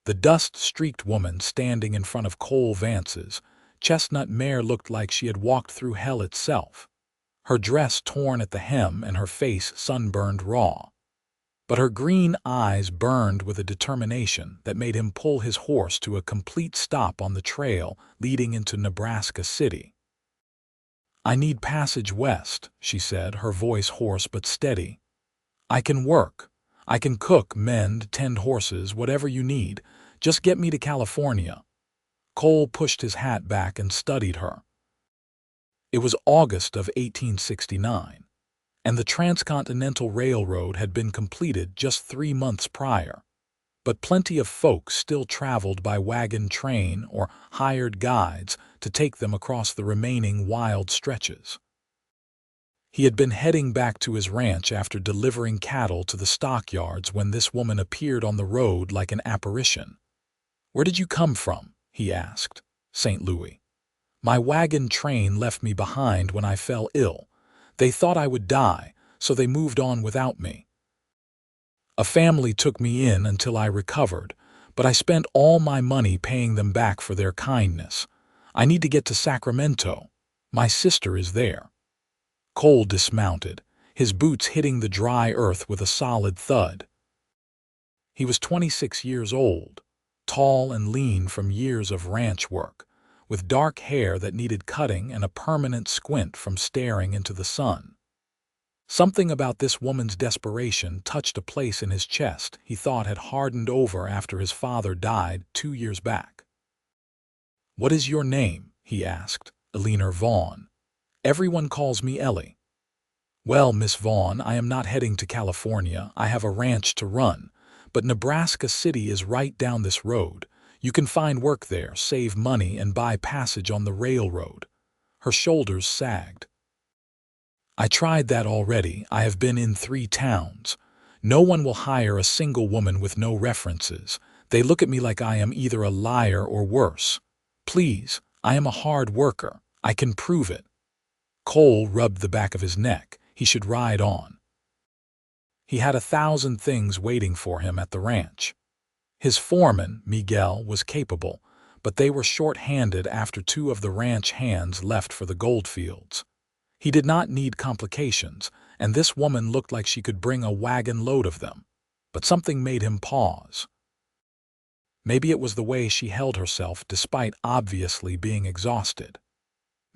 The dust-streaked woman standing in front of Cole Vance's chestnut mare looked like she had walked through hell itself, her dress torn at the hem and her face sunburned raw. But her green eyes burned with a determination that made him pull his horse to a complete stop on the trail leading into Nebraska City. "I need passage west," she said, her voice hoarse but steady. "I can work. I can cook, mend, tend horses, whatever you need. Just get me to California." Cole pushed his hat back and studied her. It was August of 1869, and the Transcontinental Railroad had been completed just 3 months prior. But plenty of folks still traveled by wagon train or hired guides to take them across the remaining wild stretches. He had been heading back to his ranch after delivering cattle to the stockyards when this woman appeared on the road like an apparition. "Where did you come from?" he asked. "St. Louis. My wagon train left me behind when I fell ill. They thought I would die, so they moved on without me. A family took me in until I recovered, but I spent all my money paying them back for their kindness. I need to get to Sacramento. My sister is there." Cole dismounted, his boots hitting the dry earth with a solid thud. He was 26 years old, tall and lean from years of ranch work, with dark hair that needed cutting and a permanent squint from staring into the sun. Something about this woman's desperation touched a place in his chest he thought had hardened over after his father died 2 years back. "What is your name?" he asked. "Ellie Vaughn. Everyone calls me Ellie." "Well, Miss Vaughn, I am not heading to California. I have a ranch to run, but Nebraska City is right down this road. You can find work there, save money, and buy passage on the railroad." Her shoulders sagged. "I tried that already. I have been in 3 towns. No one will hire a single woman with no references. They look at me like I am either a liar or worse. Please, I am a hard worker. I can prove it." Cole rubbed the back of his neck. He should ride on. He had 1,000 things waiting for him at the ranch. His foreman, Miguel, was capable, but they were short-handed after 2 of the ranch hands left for the goldfields. He did not need complications, and this woman looked like she could bring a wagon load of them. But something made him pause. Maybe it was the way she held herself despite obviously being exhausted.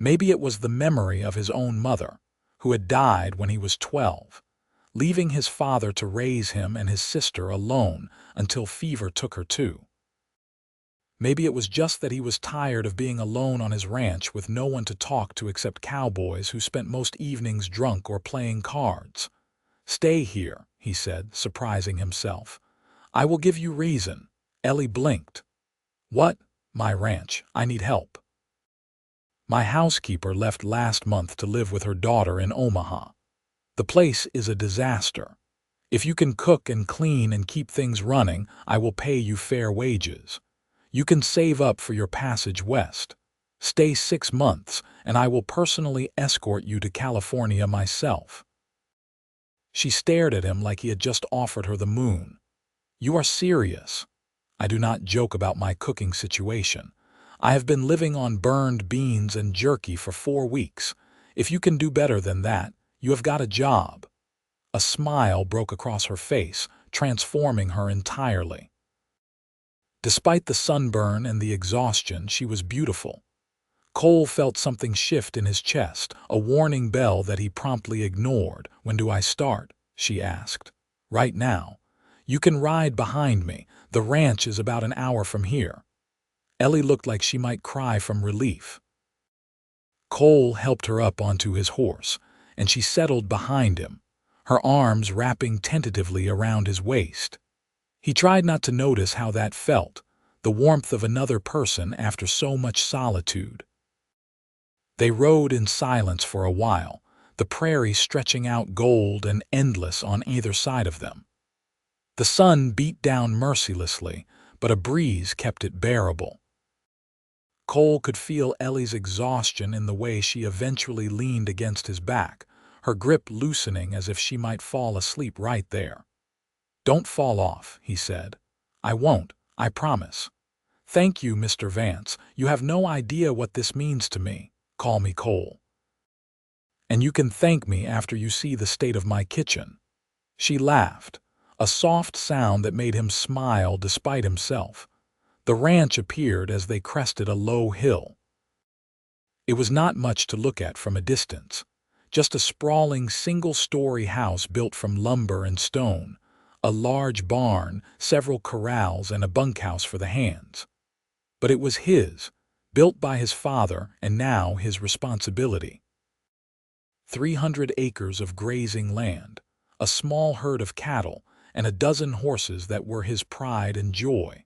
Maybe it was the memory of his own mother, who had died when he was 12, leaving his father to raise him and his sister alone until fever took her too. Maybe it was just that he was tired of being alone on his ranch with no one to talk to except cowboys who spent most evenings drunk or playing cards. "Stay here," he said, surprising himself. "I will give you reason." Ellie blinked. "What?" "My ranch. I need help. My housekeeper left last month to live with her daughter in Omaha. The place is a disaster. If you can cook and clean and keep things running, I will pay you fair wages. You can save up for your passage west. Stay 6 months, and I will personally escort you to California myself." She stared at him like he had just offered her the moon. "You are serious?" "I do not joke about my cooking situation. I have been living on burned beans and jerky for 4 weeks. If you can do better than that, you have got a job." A smile broke across her face, transforming her entirely. Despite the sunburn and the exhaustion, she was beautiful. Cole felt something shift in his chest, a warning bell that he promptly ignored. "When do I start?" she asked. "Right now. You can ride behind me. The ranch is about an hour from here." Ellie looked like she might cry from relief. Cole helped her up onto his horse, and she settled behind him, her arms wrapping tentatively around his waist. He tried not to notice how that felt, the warmth of another person after so much solitude. They rode in silence for a while, the prairie stretching out gold and endless on either side of them. The sun beat down mercilessly, but a breeze kept it bearable. Cole could feel Ellie's exhaustion in the way she eventually leaned against his back, her grip loosening as if she might fall asleep right there. "Don't fall off," he said. "I won't. I promise. Thank you, Mr. Vance. You have no idea what this means to me. Call me Cole. And you can thank me after you see the state of my kitchen." She laughed, a soft sound that made him smile despite himself. The ranch appeared as they crested a low hill. It was not much to look at from a distance, just a sprawling single-story house built from lumber and stone, a large barn, several corrals, and a bunkhouse for the hands. But it was his, built by his father, and now his responsibility. 300 acres of grazing land, a small herd of cattle, and a dozen horses that were his pride and joy.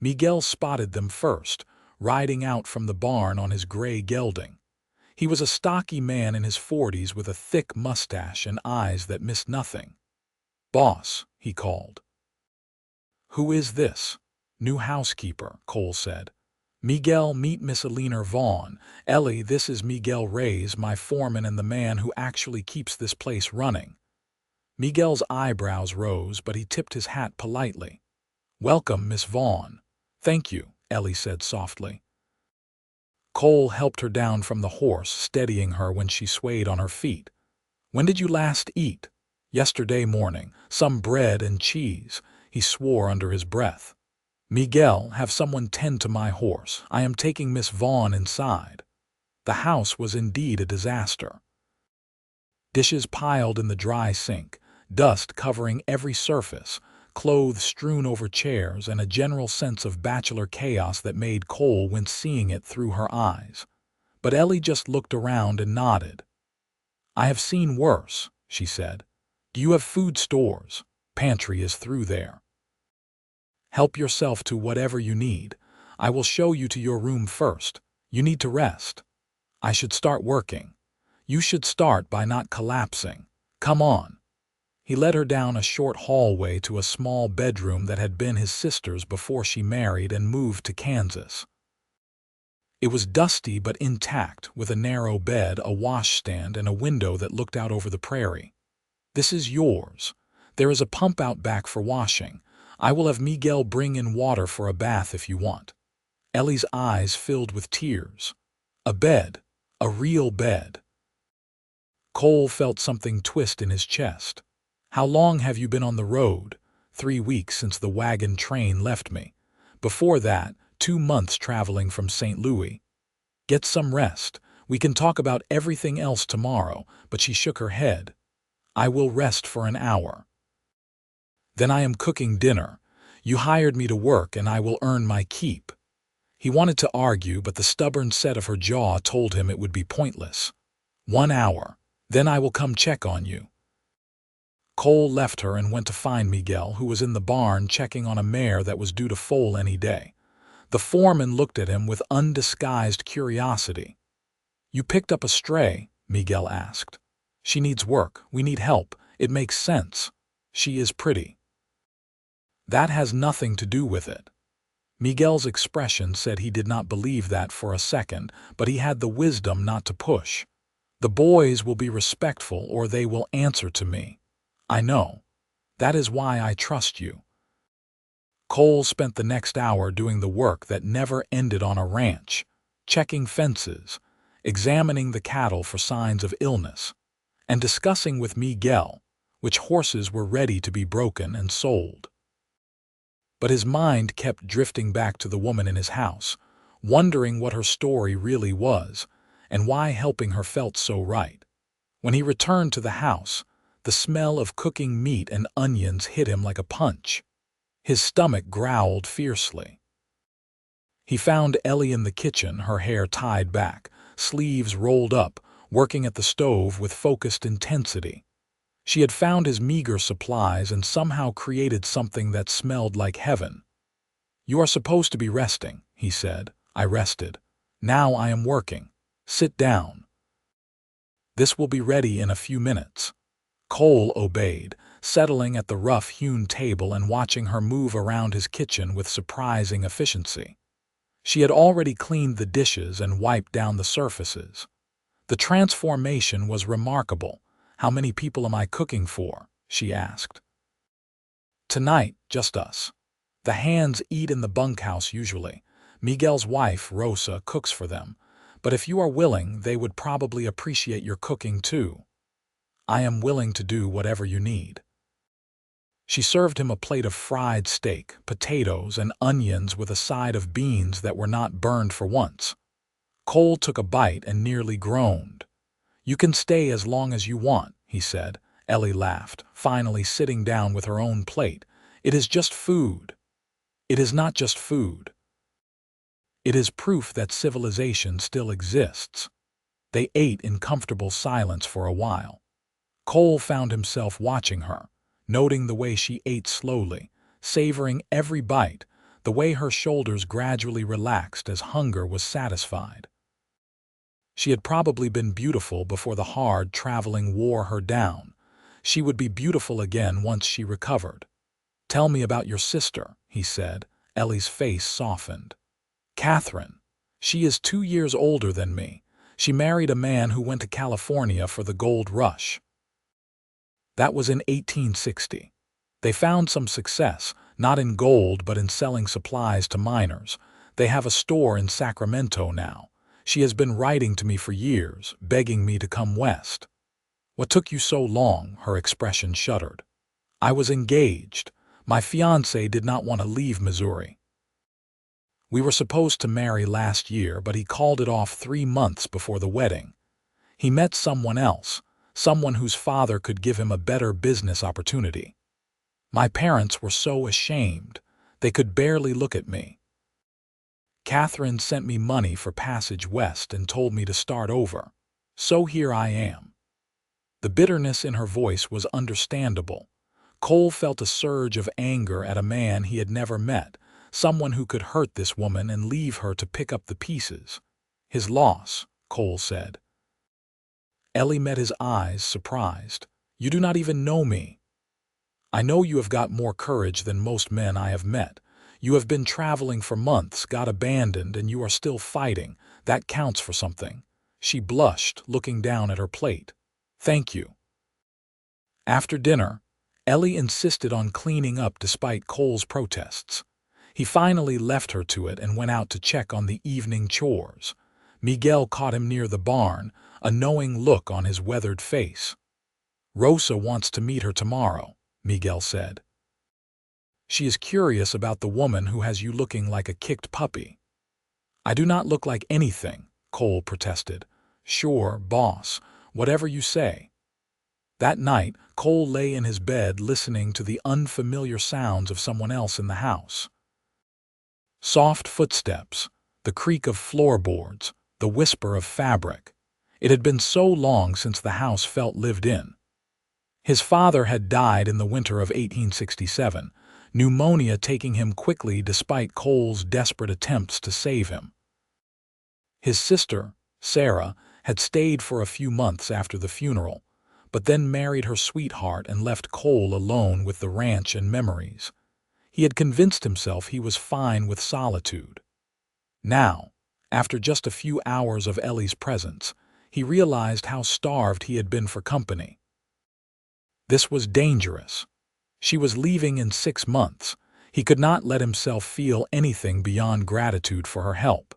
Miguel spotted them first, riding out from the barn on his gray gelding. He was a stocky man in his 40s with a thick mustache and eyes that missed nothing. "Boss," he called. "Who is this?" "New housekeeper," Cole said. "Miguel, meet Miss Ellie Vaughn. Ellie, this is Miguel Reyes, my foreman and the man who actually keeps this place running." Miguel's eyebrows rose, but he tipped his hat politely. "Welcome, Miss Vaughn." "Thank you," Ellie said softly. Cole helped her down from the horse, steadying her when she swayed on her feet. "When did you last eat?" "Yesterday morning. Some bread and cheese," he swore under his breath. "Miguel, have someone tend to my horse. I am taking Miss Vaughn inside." The house was indeed a disaster. Dishes piled in the dry sink, dust covering every surface, clothes strewn over chairs, and a general sense of bachelor chaos that made Cole wince seeing it through her eyes. But Ellie just looked around and nodded. "I have seen worse," she said. "Do you have food stores? Pantry is through there. Help yourself to whatever you need. I will show you to your room first. You need to rest." "I should start working." "You should start by not collapsing. Come on." He led her down a short hallway to a small bedroom that had been his sister's before she married and moved to Kansas. It was dusty but intact, with a narrow bed, a washstand, and a window that looked out over the prairie. "This is yours. There is a pump out back for washing. I will have Miguel bring in water for a bath if you want." Ellie's eyes filled with tears. A bed. A real bed. Cole felt something twist in his chest. "How long have you been on the road?" 3 weeks since the wagon train left me. Before that, 2 months traveling from St. Louis. "Get some rest. We can talk about everything else tomorrow," but she shook her head. "I will rest for an hour. Then I am cooking dinner. You hired me to work and I will earn my keep." He wanted to argue, but the stubborn set of her jaw told him it would be pointless. "1 hour. Then I will come check on you." Cole left her and went to find Miguel, who was in the barn checking on a mare that was due to foal any day. The foreman looked at him with undisguised curiosity. "You picked up a stray?" Miguel asked. "She needs work. We need help. It makes sense. She is pretty." "That has nothing to do with it." Miguel's expression said he did not believe that for a second, but he had the wisdom not to push. "The boys will be respectful or they will answer to me. I know. That is why I trust you." Cole spent the next hour doing the work that never ended on a ranch, checking fences, examining the cattle for signs of illness, and discussing with Miguel which horses were ready to be broken and sold. But his mind kept drifting back to the woman in his house, wondering what her story really was and why helping her felt so right. When he returned to the house, the smell of cooking meat and onions hit him like a punch. His stomach growled fiercely. He found Ellie in the kitchen, her hair tied back, sleeves rolled up, working at the stove with focused intensity. She had found his meager supplies and somehow created something that smelled like heaven. "You are supposed to be resting," he said. "I rested. Now I am working. Sit down. This will be ready in a few minutes." Cole obeyed, settling at the rough-hewn table and watching her move around his kitchen with surprising efficiency. She had already cleaned the dishes and wiped down the surfaces. The transformation was remarkable. "How many people am I cooking for?" she asked. "Tonight, just us." The hands eat in the bunkhouse usually. Miguel's wife, Rosa, cooks for them. But if you are willing, they would probably appreciate your cooking too. I am willing to do whatever you need. She served him a plate of fried steak, potatoes, and onions with a side of beans that were not burned for once. Cole took a bite and nearly groaned. "You can stay as long as you want," he said. Ellie laughed, finally sitting down with her own plate. "It is just food." "It is not just food. It is proof that civilization still exists." They ate in comfortable silence for a while. Cole found himself watching her, noting the way she ate slowly, savoring every bite, the way her shoulders gradually relaxed as hunger was satisfied. She had probably been beautiful before the hard traveling wore her down. She would be beautiful again once she recovered. "Tell me about your sister," he said. Ellie's face softened. "Catherine. She is 2 years older than me. She married a man who went to California for the gold rush. That was in 1860. They found some success, not in gold but in selling supplies to miners. They have a store in Sacramento now. She has been writing to me for years, begging me to come west." "What took you so long?" Her expression shuddered. "I was engaged. My fiancé did not want to leave Missouri. We were supposed to marry last year, but he called it off 3 months before the wedding. He met someone else, someone whose father could give him a better business opportunity. My parents were so ashamed. They could barely look at me. Catherine sent me money for passage west and told me to start over. So here I am." The bitterness in her voice was understandable. Cole felt a surge of anger at a man he had never met, someone who could hurt this woman and leave her to pick up the pieces. "His loss," Cole said. Ellie met his eyes, surprised. "You do not even know me." "I know you have got more courage than most men I have met. You have been traveling for months, got abandoned, and you are still fighting. That counts for something." She blushed, looking down at her plate. "Thank you." After dinner, Ellie insisted on cleaning up despite Cole's protests. He finally left her to it and went out to check on the evening chores. Miguel caught him near the barn, a knowing look on his weathered face. "Rosa wants to meet her tomorrow," Miguel said. "She is curious about the woman who has you looking like a kicked puppy." "I do not look like anything," Cole protested. "Sure, boss, whatever you say." That night, Cole lay in his bed listening to the unfamiliar sounds of someone else in the house. Soft footsteps, the creak of floorboards, the whisper of fabric. It had been so long since the house felt lived in. His father had died in the winter of 1867, pneumonia taking him quickly despite Cole's desperate attempts to save him. His sister, Sarah, had stayed for a few months after the funeral, but then married her sweetheart and left Cole alone with the ranch and memories. He had convinced himself he was fine with solitude. Now, after just a few hours of Ellie's presence, he realized how starved he had been for company. This was dangerous. She was leaving in 6 months. He could not let himself feel anything beyond gratitude for her help.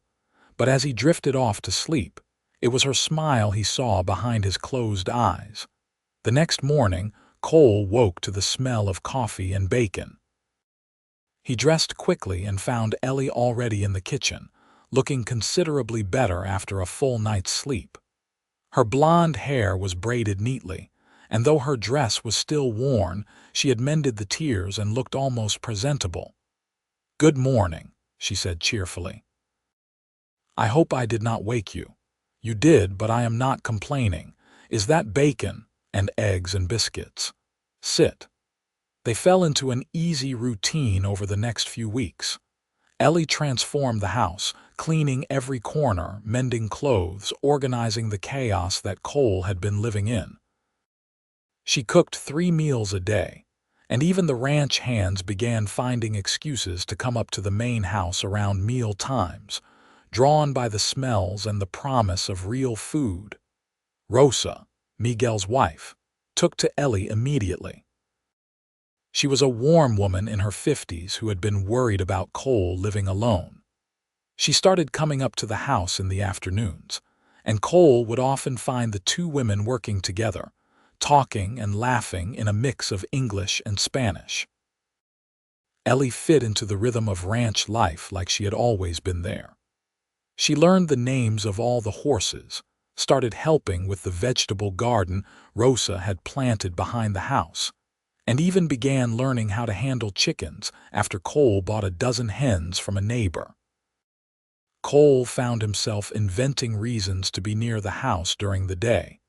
But as he drifted off to sleep, it was her smile he saw behind his closed eyes. The next morning, Cole woke to the smell of coffee and bacon. He dressed quickly and found Ellie already in the kitchen, looking considerably better after a full night's sleep. Her blonde hair was braided neatly, and though her dress was still worn, she had mended the tears and looked almost presentable. "Good morning," she said cheerfully. "I hope I did not wake you." "You did, but I am not complaining. Is that bacon and eggs and biscuits? Sit." They fell into an easy routine over the next few weeks. Ellie transformed the house, cleaning every corner, mending clothes, organizing the chaos that Cole had been living in. She cooked 3 meals a day, and even the ranch hands began finding excuses to come up to the main house around meal times, drawn by the smells and the promise of real food. Rosa, Miguel's wife, took to Ellie immediately. She was a warm woman in her 50s who had been worried about Cole living alone. She started coming up to the house in the afternoons, and Cole would often find the two women working together, talking and laughing in a mix of English and Spanish. Ellie fit into the rhythm of ranch life like she had always been there. She learned the names of all the horses, started helping with the vegetable garden Rosa had planted behind the house, and even began learning how to handle chickens after Cole bought a dozen hens from a neighbor. Cole found himself inventing reasons to be near the house during the day.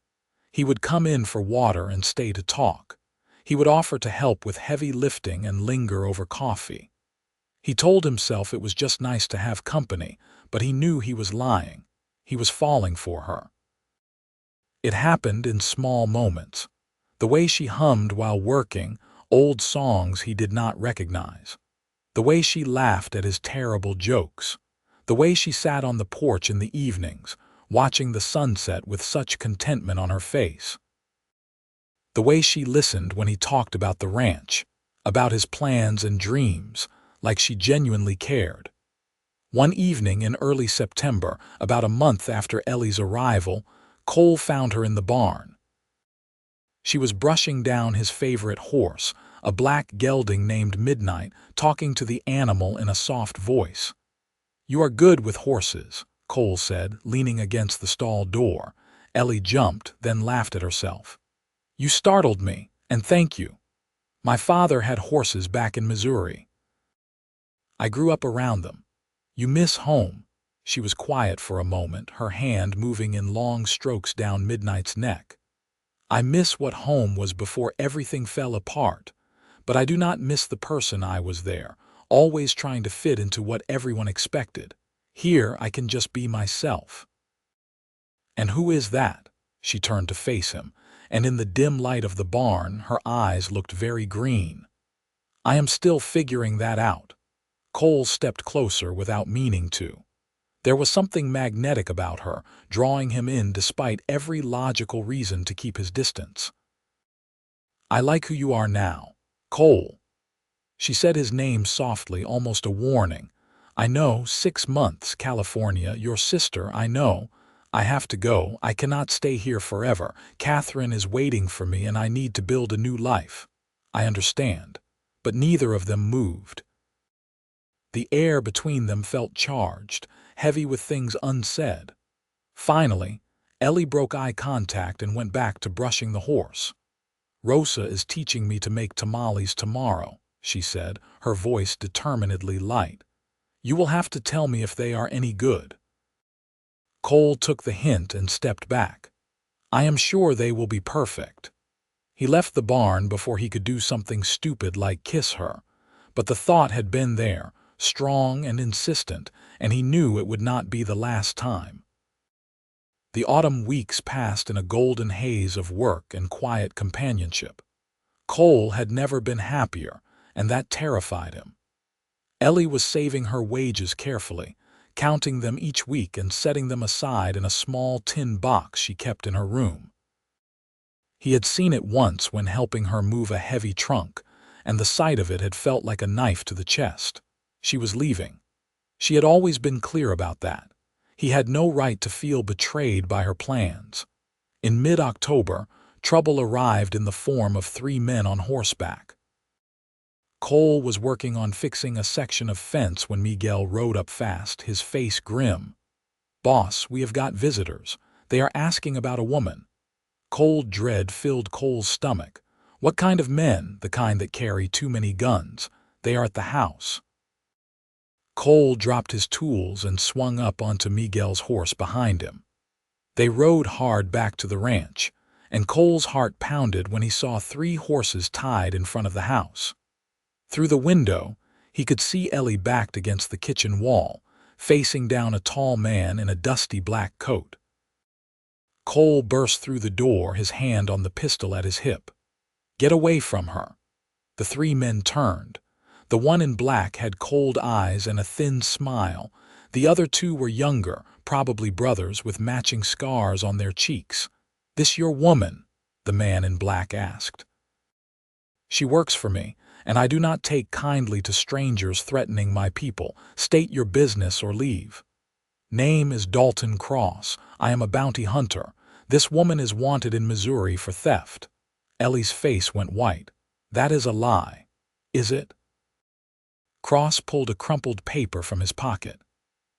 He would come in for water and stay to talk. He would offer to help with heavy lifting and linger over coffee. He told himself it was just nice to have company, but he knew he was lying. He was falling for her. It happened in small moments. The way she hummed while working, old songs he did not recognize. The way she laughed at his terrible jokes. The way she sat on the porch in the evenings, watching the sunset with such contentment on her face. The way she listened when he talked about the ranch, about his plans and dreams, like she genuinely cared. One evening in early September, about a month after Ellie's arrival, Cole found her in the barn. She was brushing down his favorite horse, a black gelding named Midnight, talking to the animal in a soft voice. "You are good with horses," Cole said, leaning against the stall door. Ellie jumped, then laughed at herself. "You startled me, and thank you. My father had horses back in Missouri. I grew up around them. You miss home." She was quiet for a moment, her hand moving in long strokes down Midnight's neck. "I miss what home was before everything fell apart, but I do not miss the person I was there, always trying to fit into what everyone expected. Here I can just be myself." "And who is that?" She turned to face him, and in the dim light of the barn, her eyes looked very green. "I am still figuring that out." Cole stepped closer without meaning to. There was something magnetic about her, drawing him in despite every logical reason to keep his distance. "I like who you are now, Cole." She said his name softly, almost a warning. "I know, 6 months, California, your sister, I know. I have to go. I cannot stay here forever. Catherine is waiting for me and I need to build a new life. I understand." But neither of them moved. The air between them felt charged, heavy with things unsaid. Finally, Ellie broke eye contact and went back to brushing the horse. "Rosa is teaching me to make tamales tomorrow," she said, her voice determinedly light. "You will have to tell me if they are any good." Cole took the hint and stepped back. "I am sure they will be perfect." He left the barn before he could do something stupid like kiss her, but the thought had been there, strong and insistent, and he knew it would not be the last time. The autumn weeks passed in a golden haze of work and quiet companionship. Cole had never been happier, and that terrified him. Ellie was saving her wages carefully, counting them each week and setting them aside in a small tin box she kept in her room. He had seen it once when helping her move a heavy trunk, and the sight of it had felt like a knife to the chest. She was leaving. She had always been clear about that. He had no right to feel betrayed by her plans. In mid-October, trouble arrived in the form of 3 men on horseback. Cole was working on fixing a section of fence when Miguel rode up fast, his face grim. "Boss, we have got visitors. They are asking about a woman." Cold dread filled Cole's stomach. "What kind of men?" "The kind that carry too many guns. They are at the house." Cole dropped his tools and swung up onto Miguel's horse behind him. They rode hard back to the ranch, and Cole's heart pounded when he saw 3 horses tied in front of the house. Through the window, he could see Ellie backed against the kitchen wall, facing down a tall man in a dusty black coat. Cole burst through the door, his hand on the pistol at his hip. "Get away from her." The 3 men turned. The one in black had cold eyes and a thin smile. The other 2 were younger, probably brothers, with matching scars on their cheeks. "This your woman?" the man in black asked. "She works for me, and I do not take kindly to strangers threatening my people. State your business or leave." "Name is Dalton Cross. I am a bounty hunter. This woman is wanted in Missouri for theft." Ellie's face went white. "That is a lie." "Is it?" Cross pulled a crumpled paper from his pocket.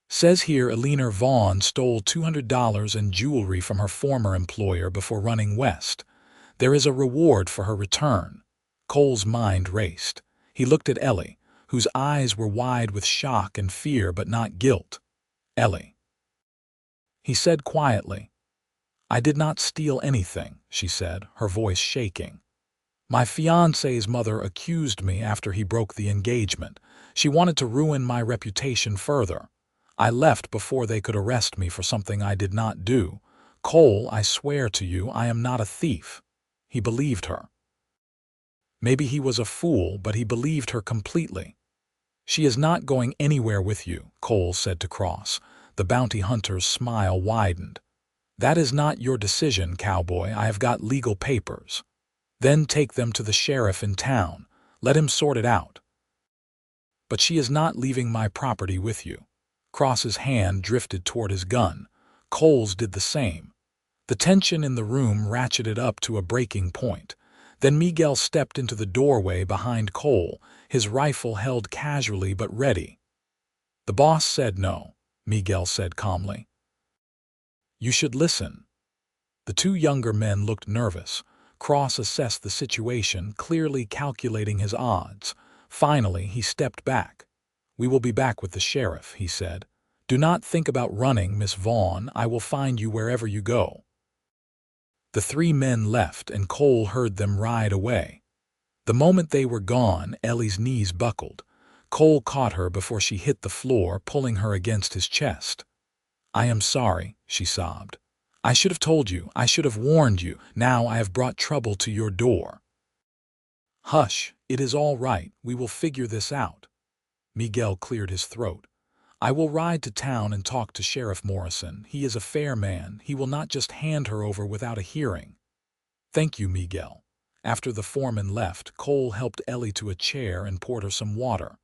"Says here Ellie Vaughn stole $200 in jewelry from her former employer before running west. There is a reward for her return." Cole's mind raced. He looked at Ellie, whose eyes were wide with shock and fear but not guilt. "Ellie," he said quietly. "I did not steal anything," she said, her voice shaking. "My fiancé's mother accused me after he broke the engagement. She wanted to ruin my reputation further. I left before they could arrest me for something I did not do. Cole, I swear to you, I am not a thief." He believed her. Maybe he was a fool, but he believed her completely. "She is not going anywhere with you," Cole said to Cross. The bounty hunter's smile widened. "That is not your decision, Cowboy. I have got legal papers." "Then take them to the sheriff in town. Let him sort it out." "But she is not leaving my property with you." Cross's hand drifted toward his gun. Cole's did the same. The tension in the room ratcheted up to a breaking point. Then Miguel stepped into the doorway behind Cole, his rifle held casually but ready. "The boss said no," Miguel said calmly. "You should listen." The two younger men looked nervous. Cross assessed the situation, clearly calculating his odds. Finally, he stepped back. "We will be back with the sheriff," he said. "Do not think about running, Miss Vaughn. I will find you wherever you go." The three men left, and Cole heard them ride away. The moment they were gone, Ellie's knees buckled. Cole caught her before she hit the floor, pulling her against his chest. "I am sorry," she sobbed. "I should have told you. I should have warned you. Now I have brought trouble to your door." "Hush, it is all right. We will figure this out." Miguel cleared his throat. "I will ride to town and talk to Sheriff Morrison. He is a fair man. He will not just hand her over without a hearing." "Thank you, Miguel." After the foreman left, Cole helped Ellie to a chair and poured her some water.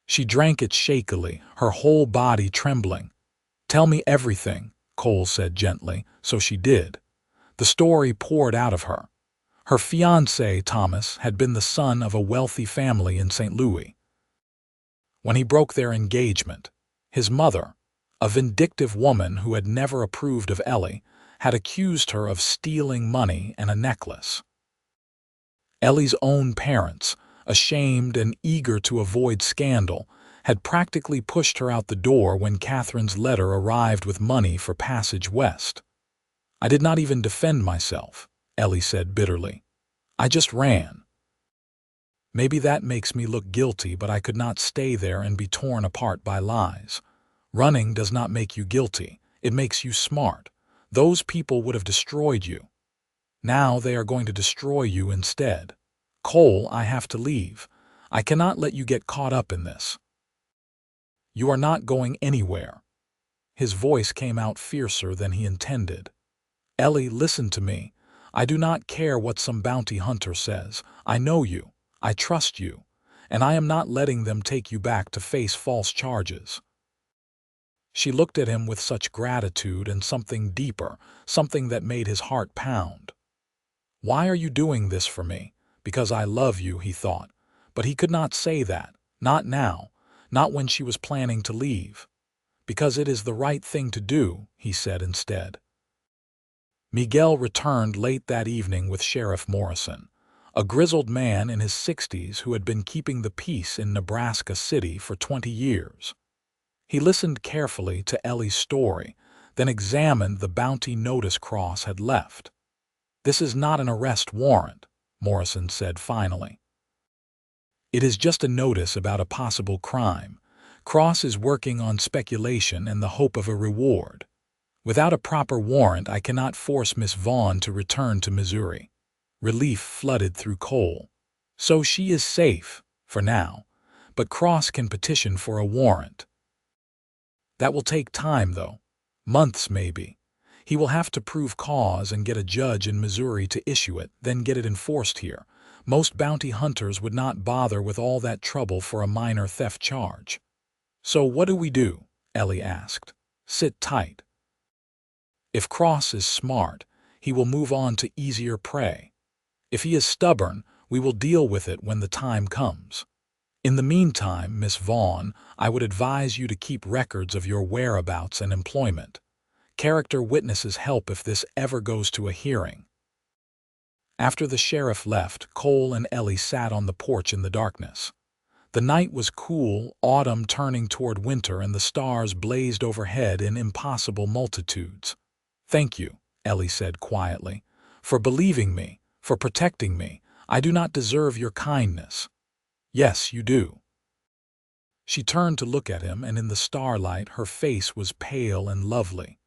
She drank it shakily, her whole body trembling. "Tell me everything," Cole said gently, so she did. The story poured out of her. Her fiancé, Thomas, had been the son of a wealthy family in St. Louis. When he broke their engagement, his mother, a vindictive woman who had never approved of Ellie, had accused her of stealing money and a necklace. Ellie's own parents, ashamed and eager to avoid scandal, had practically pushed her out the door when Catherine's letter arrived with money for passage west. "I did not even defend myself," Ellie said bitterly. "I just ran." "Maybe that makes me look guilty, but I could not stay there and be torn apart by lies. Running does not make you guilty. It makes you smart. Those people would have destroyed you. Now they are going to destroy you instead. Cole, I have to leave. I cannot let you get caught up in this." "You are not going anywhere." His voice came out fiercer than he intended. "Ellie, listen to me. I do not care what some bounty hunter says. I know you. I trust you. And I am not letting them take you back to face false charges." She looked at him with such gratitude and something deeper, something that made his heart pound. "Why are you doing this for me?" "Because I love you," he thought. But he could not say that. Not now. Not when she was planning to leave. "Because it is the right thing to do," he said instead. Miguel returned late that evening with Sheriff Morrison, a grizzled man in his 60s who had been keeping the peace in Nebraska City for 20 years. He listened carefully to Ellie's story, then examined the bounty notice Cross had left. "This is not an arrest warrant," Morrison said finally. "It is just a notice about a possible crime. Cross is working on speculation and the hope of a reward. Without a proper warrant, I cannot force Miss Vaughn to return to Missouri." Relief flooded through Cole. "So she is safe, for now. But Cross can petition for a warrant." "That will take time, though. Months, maybe. He will have to prove cause and get a judge in Missouri to issue it, then get it enforced here. Most bounty hunters would not bother with all that trouble for a minor theft charge. "So what do we do?" Ellie asked. "Sit tight. If Cross is smart, he will move on to easier prey. If he is stubborn, we will deal with it when the time comes. In the meantime, Miss Vaughn, I would advise you to keep records of your whereabouts and employment. Character witnesses help if this ever goes to a hearing." After the sheriff left, Cole and Ellie sat on the porch in the darkness. The night was cool, autumn turning toward winter, and the stars blazed overhead in impossible multitudes. "Thank you," Ellie said quietly, "for believing me, for protecting me. I do not deserve your kindness." "Yes, you do." She turned to look at him, and in the starlight her face was pale and lovely.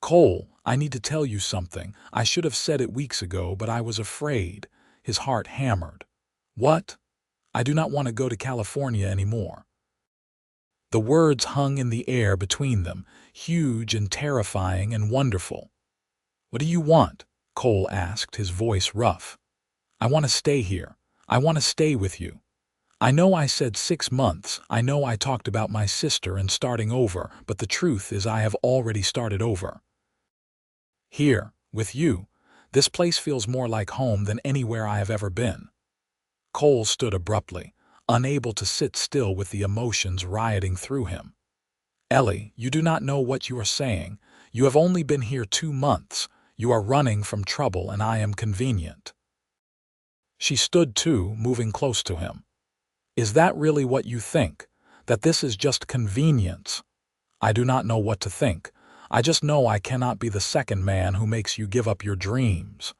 "Cole, I need to tell you something. I should have said it weeks ago, but I was afraid." His heart hammered. "What?" "I do not want to go to California anymore." The words hung in the air between them, huge and terrifying and wonderful. "What do you want?" Cole asked, his voice rough. "I want to stay here. I want to stay with you. I know I said 6 months, I know I talked about my sister and starting over, but the truth is I have already started over. Here, with you, this place feels more like home than anywhere I have ever been." Cole stood abruptly, unable to sit still with the emotions rioting through him. "Ellie, you do not know what you are saying. You have only been here 2 months. You are running from trouble, and I am convenient." She stood too, moving close to him. "Is that really what you think? That this is just convenience?" "I do not know what to think. I just know I cannot be the second man who makes you give up your dreams.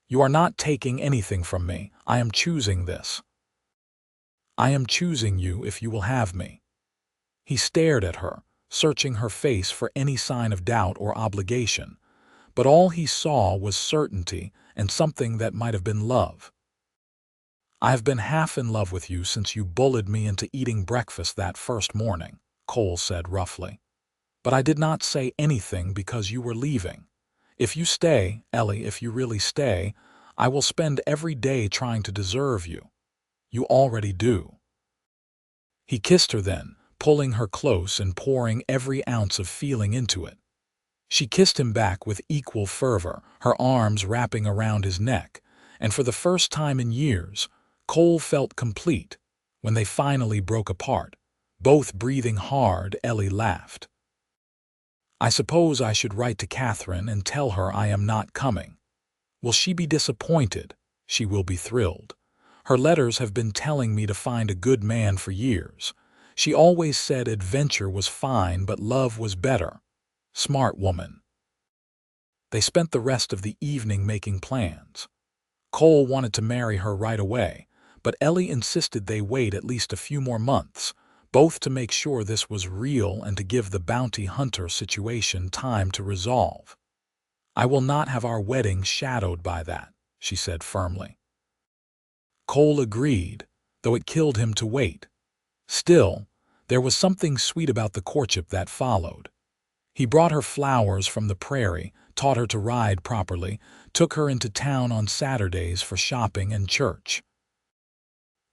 You are not taking anything from me. I am choosing this. I am choosing you if you will have me." He stared at her, searching her face for any sign of doubt or obligation, but all he saw was certainty and something that might have been love. "I have been half in love with you since you bullied me into eating breakfast that first morning," Cole said roughly. "But I did not say anything because you were leaving. If you stay, Ellie, if you really stay, I will spend every day trying to deserve you. You already do." He kissed her then, pulling her close and pouring every ounce of feeling into it. She kissed him back with equal fervor, her arms wrapping around his neck, and for the first time in years, Cole felt complete. When they finally broke apart, both breathing hard, Ellie laughed. "I suppose I should write to Catherine and tell her I am not coming. Will she be disappointed? She will be thrilled. Her letters have been telling me to find a good man for years. She always said adventure was fine, but love was better. Smart woman." They spent the rest of the evening making plans. Cole wanted to marry her right away, but Ellie insisted they wait at least a few more months, both to make sure this was real and to give the bounty hunter situation time to resolve. "I will not have our wedding shadowed by that," she said firmly. Cole agreed, though it killed him to wait. Still, there was something sweet about the courtship that followed. He brought her flowers from the prairie, taught her to ride properly, took her into town on Saturdays for shopping and church.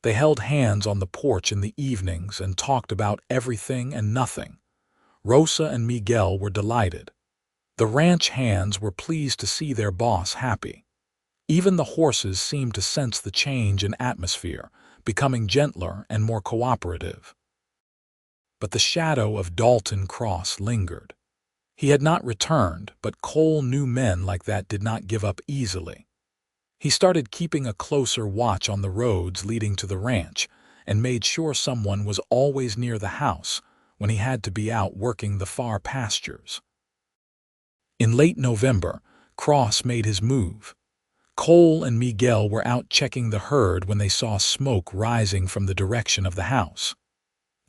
They held hands on the porch in the evenings and talked about everything and nothing. Rosa and Miguel were delighted. The ranch hands were pleased to see their boss happy. Even the horses seemed to sense the change in atmosphere, becoming gentler and more cooperative. But the shadow of Dalton Cross lingered. He had not returned, but Cole knew men like that did not give up easily. He started keeping a closer watch on the roads leading to the ranch and made sure someone was always near the house when he had to be out working the far pastures. In late November, Cross made his move. Cole and Miguel were out checking the herd when they saw smoke rising from the direction of the house.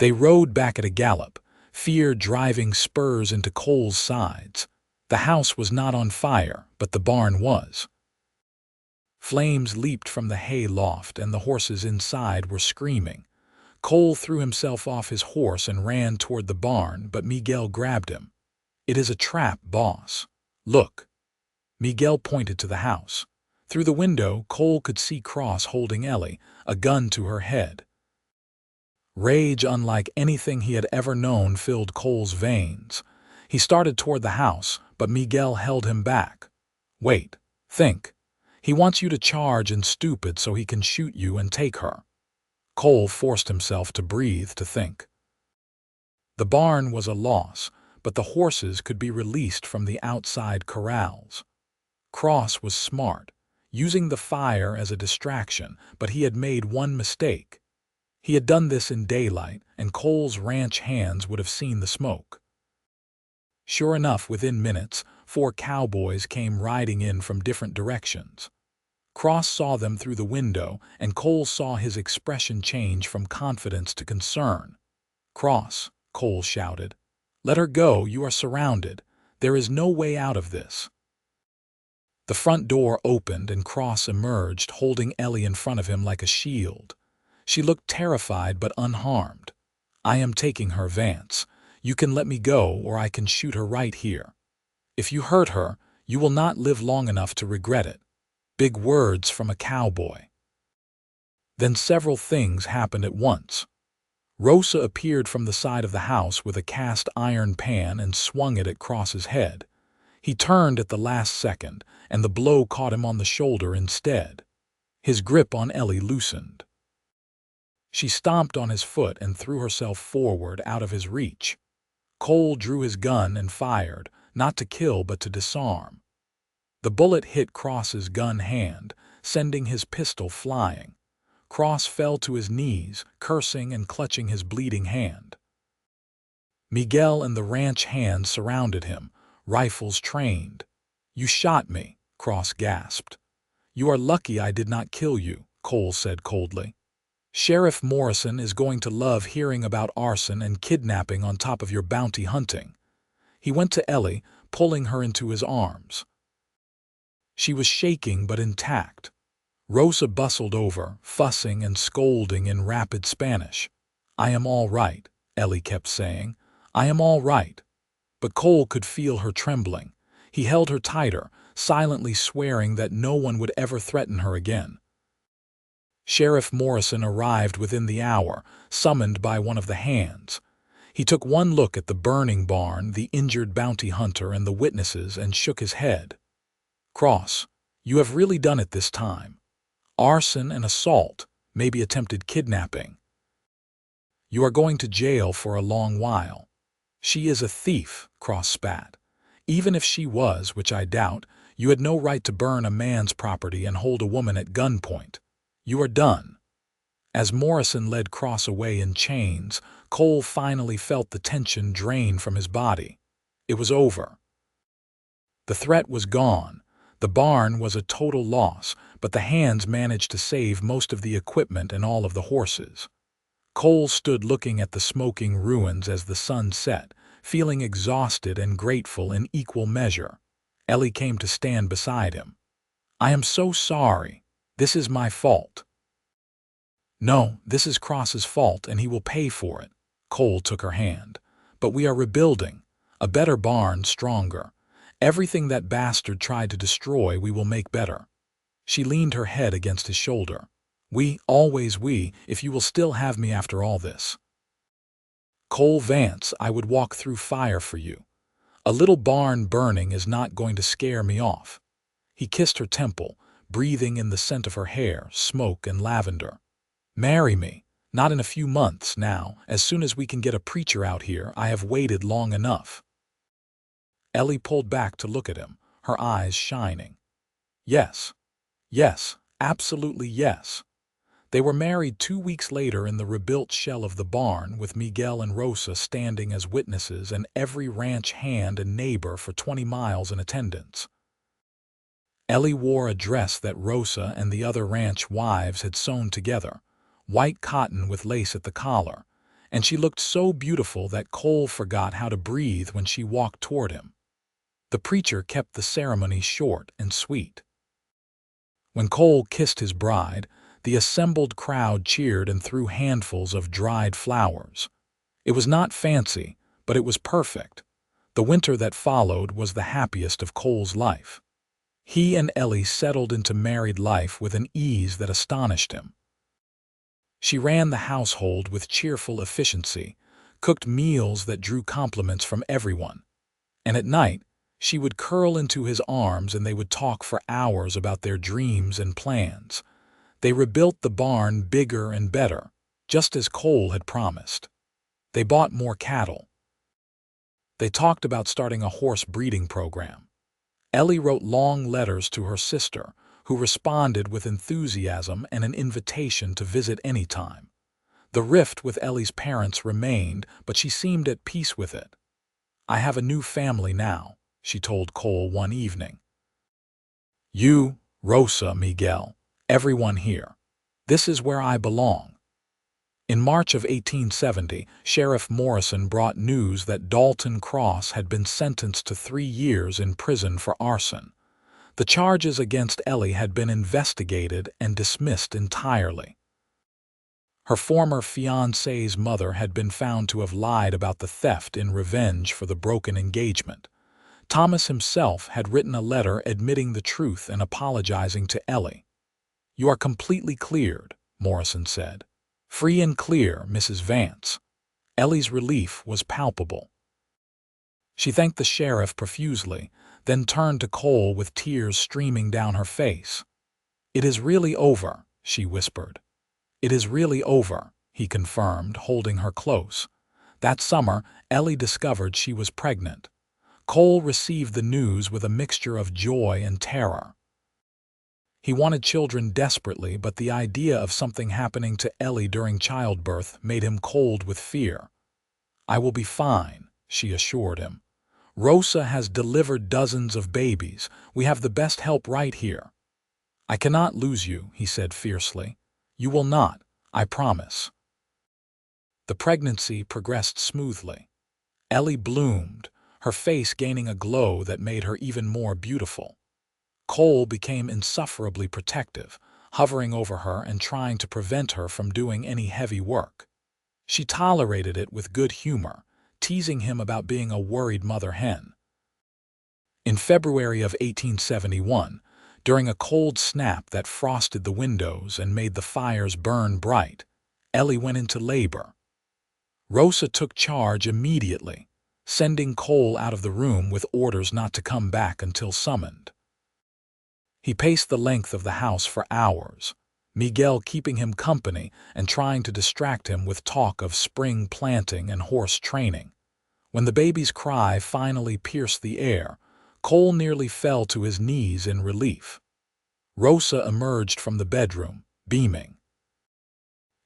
They rode back at a gallop, fear driving spurs into Cole's sides. The house was not on fire, but the barn was. Flames leaped from the hay loft, and the horses inside were screaming. Cole threw himself off his horse and ran toward the barn, but Miguel grabbed him. "It is a trap, boss. Look." Miguel pointed to the house. Through the window, Cole could see Cross holding Ellie, a gun to her head. Rage unlike anything he had ever known filled Cole's veins. He started toward the house, but Miguel held him back. "Wait. Think. He wants you to charge and stupid so he can shoot you and take her." Cole forced himself to breathe to think. The barn was a loss, but the horses could be released from the outside corrals. Cross was smart, using the fire as a distraction, but he had made one mistake. He had done this in daylight, and Cole's ranch hands would have seen the smoke. Sure enough, within minutes, 4 cowboys came riding in from different directions. Cross saw them through the window, and Cole saw his expression change from confidence to concern. "Cross," Cole shouted. "Let her go, you are surrounded. There is no way out of this." The front door opened and Cross emerged, holding Ellie in front of him like a shield. She looked terrified but unharmed. "I am taking her, Vance. You can let me go or I can shoot her right here. If you hurt her, you will not live long enough to regret it." Big words from a cowboy. Then several things happened at once. Rosa appeared from the side of the house with a cast iron pan and swung it at Cross's head. He turned at the last second, and the blow caught him on the shoulder instead. His grip on Ellie loosened. She stomped on his foot and threw herself forward out of his reach. Cole drew his gun and fired, not to kill but to disarm. The bullet hit Cross's gun hand, sending his pistol flying. Cross fell to his knees, cursing and clutching his bleeding hand. Miguel and the ranch hands surrounded him, rifles trained. "You shot me," Cross gasped. "You are lucky I did not kill you," Cole said coldly. "Sheriff Morrison is going to love hearing about arson and kidnapping on top of your bounty hunting." He went to Ellie, pulling her into his arms. She was shaking but intact. Rosa bustled over, fussing and scolding in rapid Spanish. "I am all right," Ellie kept saying. "I am all right." But Cole could feel her trembling. He held her tighter, silently swearing that no one would ever threaten her again. Sheriff Morrison arrived within the hour, summoned by one of the hands. He took one look at the burning barn, the injured bounty hunter, and the witnesses and shook his head. "Cross, you have really done it this time. Arson and assault, maybe attempted kidnapping. You are going to jail for a long while." "She is a thief," Cross spat. "Even if she was, which I doubt, you had no right to burn a man's property and hold a woman at gunpoint. You are done." As Morrison led Cross away in chains, Cole finally felt the tension drain from his body. It was over. The threat was gone. The barn was a total loss, but the hands managed to save most of the equipment and all of the horses. Cole stood looking at the smoking ruins as the sun set, feeling exhausted and grateful in equal measure. Ellie came to stand beside him. "I am so sorry. This is my fault." "No, this is Cross's fault and he will pay for it." Cole took her hand. "But we are rebuilding. A better barn, stronger. Everything that bastard tried to destroy we will make better." She leaned her head against his shoulder. "We, always we, if you will still have me after all this." "Cole Vance, I would walk through fire for you. A little barn burning is not going to scare me off." He kissed her temple, breathing in the scent of her hair, smoke and lavender. "Marry me. Not in a few months now. As soon as we can get a preacher out here, I have waited long enough." Ellie pulled back to look at him, her eyes shining. "Yes. Yes, absolutely yes." They were married 2 weeks later in the rebuilt shell of the barn, with Miguel and Rosa standing as witnesses and every ranch hand and neighbor for 20 miles in attendance. Ellie wore a dress that Rosa and the other ranch wives had sewn together, white cotton with lace at the collar, and she looked so beautiful that Cole forgot how to breathe when she walked toward him. The preacher kept the ceremony short and sweet. When Cole kissed his bride, the assembled crowd cheered and threw handfuls of dried flowers. It was not fancy, but it was perfect. The winter that followed was the happiest of Cole's life. He and Ellie settled into married life with an ease that astonished him. She ran the household with cheerful efficiency, cooked meals that drew compliments from everyone, and at night, she would curl into his arms and they would talk for hours about their dreams and plans. They rebuilt the barn bigger and better, just as Cole had promised. They bought more cattle. They talked about starting a horse breeding program. Ellie wrote long letters to her sister, who responded with enthusiasm and an invitation to visit anytime. The rift with Ellie's parents remained, but she seemed at peace with it. "I have a new family now," she told Cole one evening. "You, Rosa, Miguel, everyone here. This is where I belong." In March of 1870, Sheriff Morrison brought news that Dalton Cross had been sentenced to 3 years in prison for arson. The charges against Ellie had been investigated and dismissed entirely. Her former fiancé's mother had been found to have lied about the theft in revenge for the broken engagement. Thomas himself had written a letter admitting the truth and apologizing to Ellie. "You are completely cleared," Morrison said. "Free and clear, Mrs. Vance." Ellie's relief was palpable. She thanked the sheriff profusely, then turned to Cole with tears streaming down her face. "It is really over," she whispered. "It is really over," he confirmed, holding her close. That summer, Ellie discovered she was pregnant. Cole received the news with a mixture of joy and terror. He wanted children desperately, but the idea of something happening to Ellie during childbirth made him cold with fear. "I will be fine," she assured him. "Rosa has delivered dozens of babies. We have the best help right here." "I cannot lose you," he said fiercely. "You will not, I promise." The pregnancy progressed smoothly. Ellie bloomed, her face gaining a glow that made her even more beautiful. Cole became insufferably protective, hovering over her and trying to prevent her from doing any heavy work. She tolerated it with good humor, teasing him about being a worried mother hen. In February of 1871, during a cold snap that frosted the windows and made the fires burn bright, Ellie went into labor. Rosa took charge immediately, sending Cole out of the room with orders not to come back until summoned. He paced the length of the house for hours, Miguel keeping him company and trying to distract him with talk of spring planting and horse training. When the baby's cry finally pierced the air, Cole nearly fell to his knees in relief. Rosa emerged from the bedroom, beaming.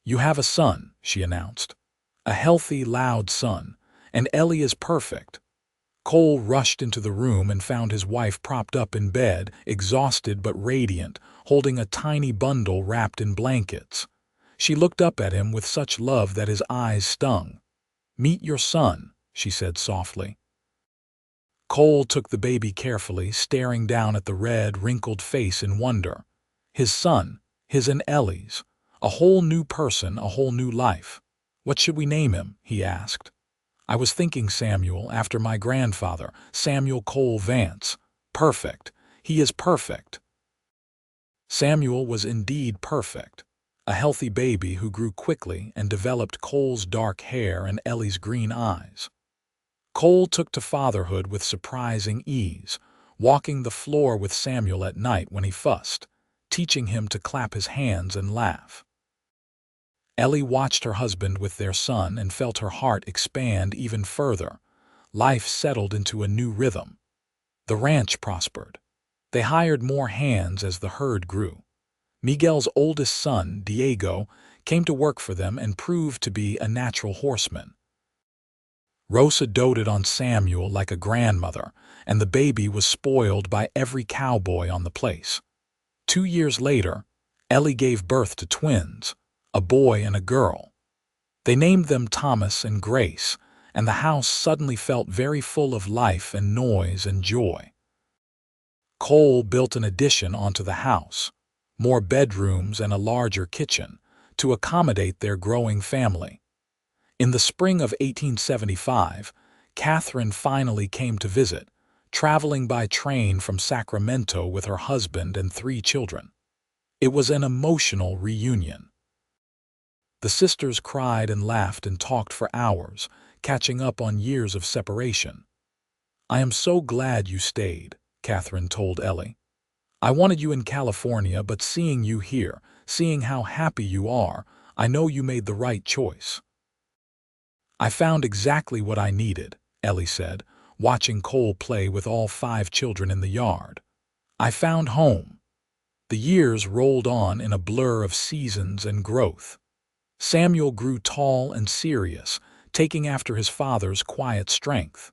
"You have a son," she announced. "A healthy, loud son, and Ellie is perfect." Cole rushed into the room and found his wife propped up in bed, exhausted but radiant, holding a tiny bundle wrapped in blankets. She looked up at him with such love that his eyes stung. "Meet your son," she said softly. Cole took the baby carefully, staring down at the red, wrinkled face in wonder. His son, his and Ellie's. A whole new person, a whole new life. "What should we name him?" he asked. "I was thinking Samuel, after my grandfather, Samuel Cole Vance. Perfect. He is perfect." Samuel was indeed perfect. A healthy baby who grew quickly and developed Cole's dark hair and Ellie's green eyes. Cole took to fatherhood with surprising ease, walking the floor with Samuel at night when he fussed, teaching him to clap his hands and laugh. Ellie watched her husband with their son and felt her heart expand even further. Life settled into a new rhythm. The ranch prospered. They hired more hands as the herd grew. Miguel's oldest son, Diego, came to work for them and proved to be a natural horseman. Rosa doted on Samuel like a grandmother, and the baby was spoiled by every cowboy on the place. 2 years later, Ellie gave birth to twins, a boy and a girl. They named them Thomas and Grace, and the house suddenly felt very full of life and noise and joy. Cole built an addition onto the house, more bedrooms and a larger kitchen, to accommodate their growing family. In the spring of 1875, Catherine finally came to visit, traveling by train from Sacramento with her husband and 3 children. It was an emotional reunion. The sisters cried and laughed and talked for hours, catching up on years of separation. "I am so glad you stayed," Catherine told Ellie. "I wanted you in California, but seeing you here, seeing how happy you are, I know you made the right choice." "I found exactly what I needed," Ellie said, watching Cole play with all 5 children in the yard. "I found home." The years rolled on in a blur of seasons and growth. Samuel grew tall and serious, taking after his father's quiet strength.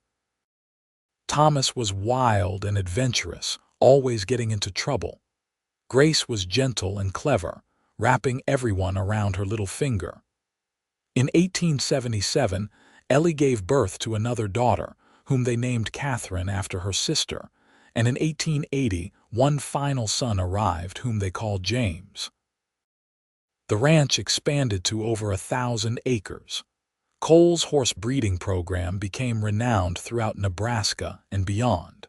Thomas was wild and adventurous, always getting into trouble. Grace was gentle and clever, wrapping everyone around her little finger. In 1877, Ellie gave birth to another daughter, whom they named Catherine after her sister, and in 1880, one final son arrived whom they called James. The ranch expanded to over 1,000 acres. Cole's horse breeding program became renowned throughout Nebraska and beyond.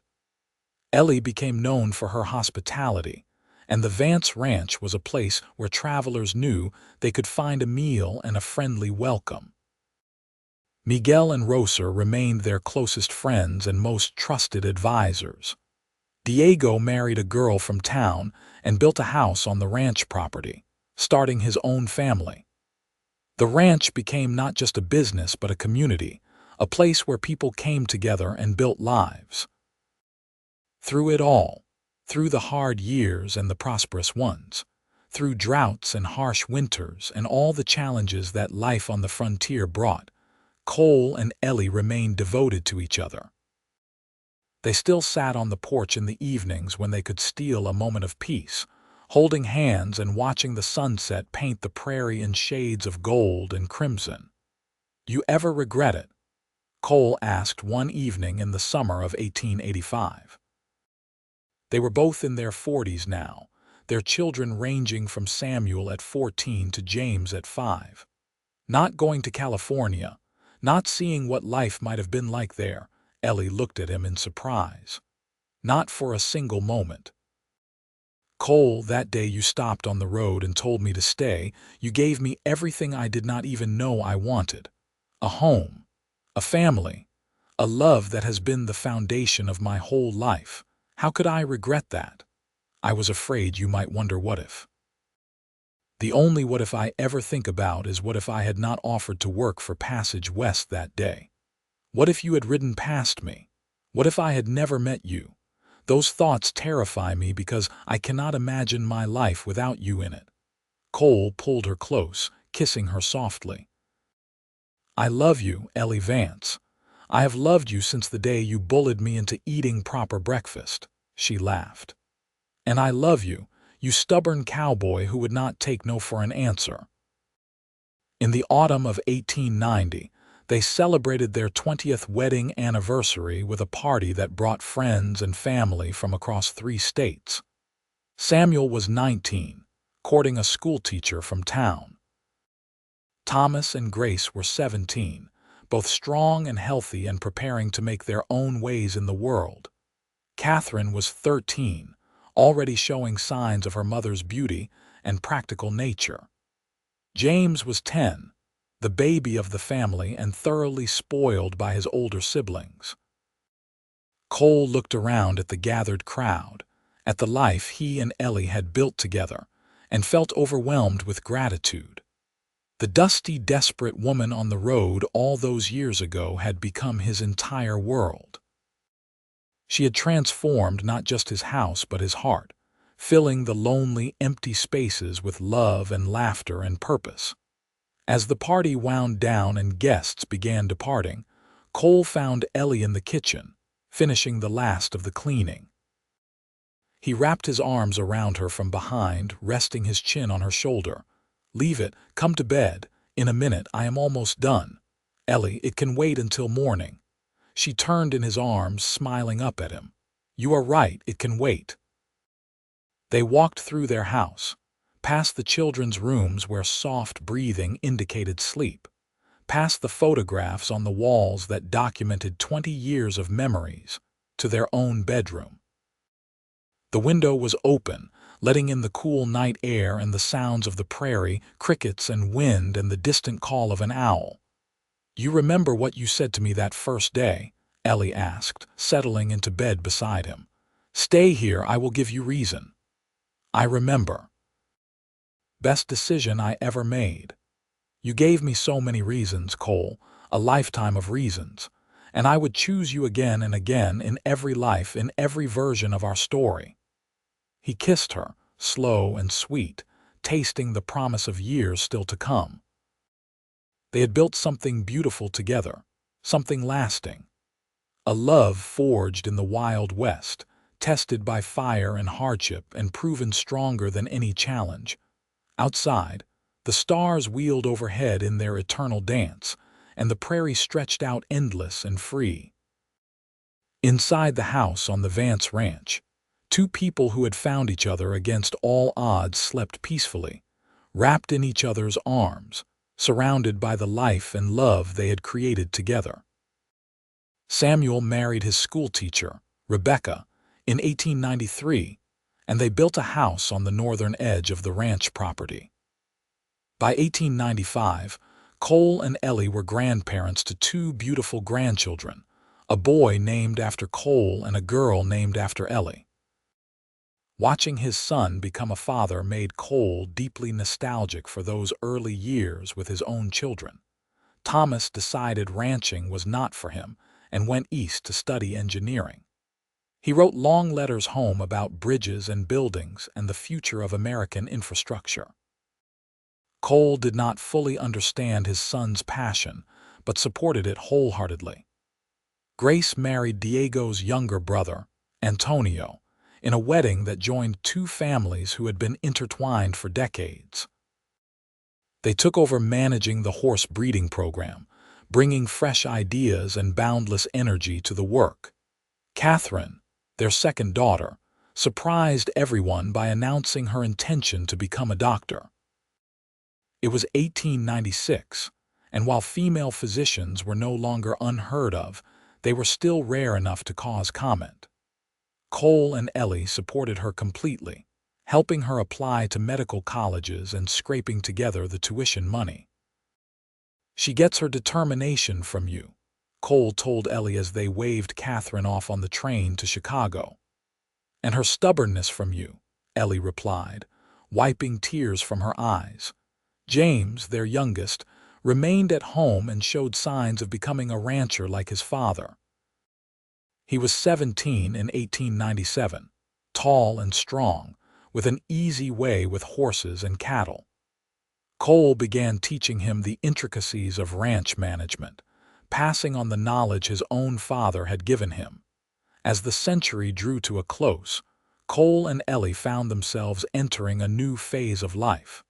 Ellie became known for her hospitality, and the Vance Ranch was a place where travelers knew they could find a meal and a friendly welcome. Miguel and Roser remained their closest friends and most trusted advisors. Diego married a girl from town and built a house on the ranch property, starting his own family. The ranch became not just a business but a community, a place where people came together and built lives. Through it all, through the hard years and the prosperous ones, through droughts and harsh winters and all the challenges that life on the frontier brought, Cole and Ellie remained devoted to each other. They still sat on the porch in the evenings when they could steal a moment of peace, holding hands and watching the sunset paint the prairie in shades of gold and crimson. "You ever regret it?" Cole asked one evening in the summer of 1885. They were both in their 40s now, their children ranging from Samuel at 14 to James at 5. Not going to California, not seeing what life might have been like there, Ellie looked at him in surprise. "Not for a single moment." "Cole, that day you stopped on the road and told me to stay, you gave me everything I did not even know I wanted. A home, a family, a love that has been the foundation of my whole life. How could I regret that? I was afraid you might wonder what if. The only what if I ever think about is what if I had not offered to work for Passage West that day. What if you had ridden past me? What if I had never met you? Those thoughts terrify me because I cannot imagine my life without you in it." Cole pulled her close, kissing her softly. "I love you, Ellie Vance. I have loved you since the day you bullied me into eating proper breakfast," she laughed. "And I love you, you stubborn cowboy who would not take no for an answer." In the autumn of 1890, they celebrated their 20th wedding anniversary with a party that brought friends and family from across 3 states. Samuel was 19, courting a schoolteacher from town. Thomas and Grace were 17, both strong and healthy and preparing to make their own ways in the world. Catherine was 13, already showing signs of her mother's beauty and practical nature. James was 10, the baby of the family and thoroughly spoiled by his older siblings. Cole looked around at the gathered crowd, at the life he and Ellie had built together, and felt overwhelmed with gratitude. The dusty, desperate woman on the road all those years ago had become his entire world. She had transformed not just his house but his heart, filling the lonely, empty spaces with love and laughter and purpose. As the party wound down and guests began departing, Cole found Ellie in the kitchen, finishing the last of the cleaning. He wrapped his arms around her from behind, resting his chin on her shoulder. "Leave it, come to bed. In a minute, I am almost done. Ellie, it can wait until morning." She turned in his arms, smiling up at him. "You are right, it can wait." They walked through their house, past the children's rooms where soft breathing indicated sleep, past the photographs on the walls that documented 20 years of memories, to their own bedroom. The window was open, letting in the cool night air and the sounds of the prairie, crickets and wind and the distant call of an owl. "You remember what you said to me that first day?" Ellie asked, settling into bed beside him. "Stay here, I will give you reason." "I remember. Best decision I ever made. You gave me so many reasons, Cole, a lifetime of reasons, and I would choose you again and again in every life, in every version of our story." He kissed her, slow and sweet, tasting the promise of years still to come. They had built something beautiful together, something lasting. A love forged in the Wild West, tested by fire and hardship and proven stronger than any challenge. Outside, the stars wheeled overhead in their eternal dance, and the prairie stretched out endless and free. Inside the house on the Vance ranch, two people who had found each other against all odds slept peacefully, wrapped in each other's arms, surrounded by the life and love they had created together. Samuel married his schoolteacher, Rebecca, in 1893, and they built a house on the northern edge of the ranch property. By 1895, Cole and Ellie were grandparents to two beautiful grandchildren, a boy named after Cole and a girl named after Ellie. Watching his son become a father made Cole deeply nostalgic for those early years with his own children. Thomas decided ranching was not for him and went east to study engineering. He wrote long letters home about bridges and buildings and the future of American infrastructure. Cole did not fully understand his son's passion, but supported it wholeheartedly. Grace married Diego's younger brother, Antonio, in a wedding that joined two families who had been intertwined for decades. They took over managing the horse breeding program, bringing fresh ideas and boundless energy to the work. Catherine, their second daughter, surprised everyone by announcing her intention to become a doctor. It was 1896, and while female physicians were no longer unheard of, they were still rare enough to cause comment. Cole and Ellie supported her completely, helping her apply to medical colleges and scraping together the tuition money. "She gets her determination from you," Cole told Ellie as they waved Catherine off on the train to Chicago. "And her stubbornness from you," Ellie replied, wiping tears from her eyes. James, their youngest, remained at home and showed signs of becoming a rancher like his father. He was 17 in 1897, tall and strong, with an easy way with horses and cattle. Cole began teaching him the intricacies of ranch management, passing on the knowledge his own father had given him. As the century drew to a close, Cole and Ellie found themselves entering a new phase of life.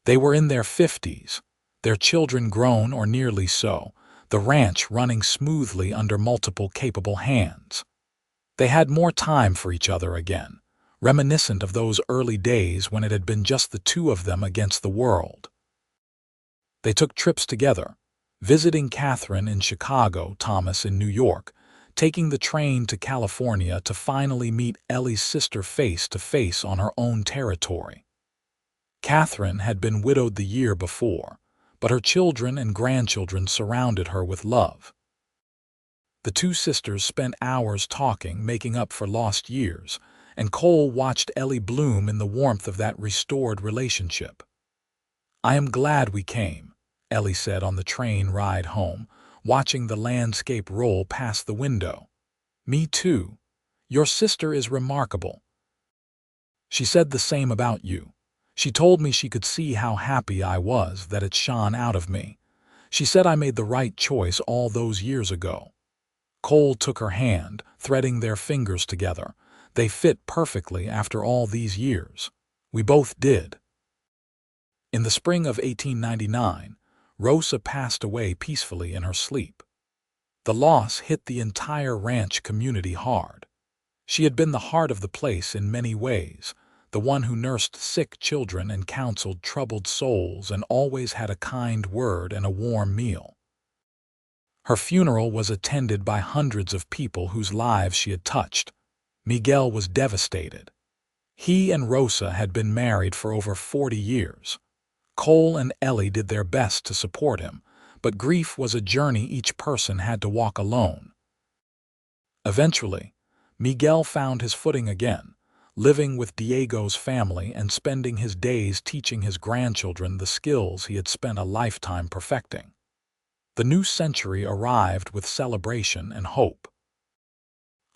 They were in their 50s, their children grown or nearly so, the ranch running smoothly under multiple capable hands. They had more time for each other again, reminiscent of those early days when it had been just the two of them against the world. They took trips together, visiting Catherine in Chicago, Thomas in New York, taking the train to California to finally meet Ellie's sister face to face on her own territory. Catherine had been widowed the year before, but her children and grandchildren surrounded her with love. The two sisters spent hours talking, making up for lost years, and Cole watched Ellie bloom in the warmth of that restored relationship. "I am glad we came," Ellie said on the train ride home, watching the landscape roll past the window. "Me too. Your sister is remarkable. She said the same about you. She told me she could see how happy I was, that it shone out of me. She said I made the right choice all those years ago." Cole took her hand, threading their fingers together. They fit perfectly after all these years. "We both did." In the spring of 1899, Rosa passed away peacefully in her sleep. The loss hit the entire ranch community hard. She had been the heart of the place in many ways, the one who nursed sick children and counseled troubled souls and always had a kind word and a warm meal. Her funeral was attended by hundreds of people whose lives she had touched. Miguel was devastated. He and Rosa had been married for over 40 years. Cole and Ellie did their best to support him, but grief was a journey each person had to walk alone. Eventually, Miguel found his footing again, living with Diego's family and spending his days teaching his grandchildren the skills he had spent a lifetime perfecting. The new century arrived with celebration and hope.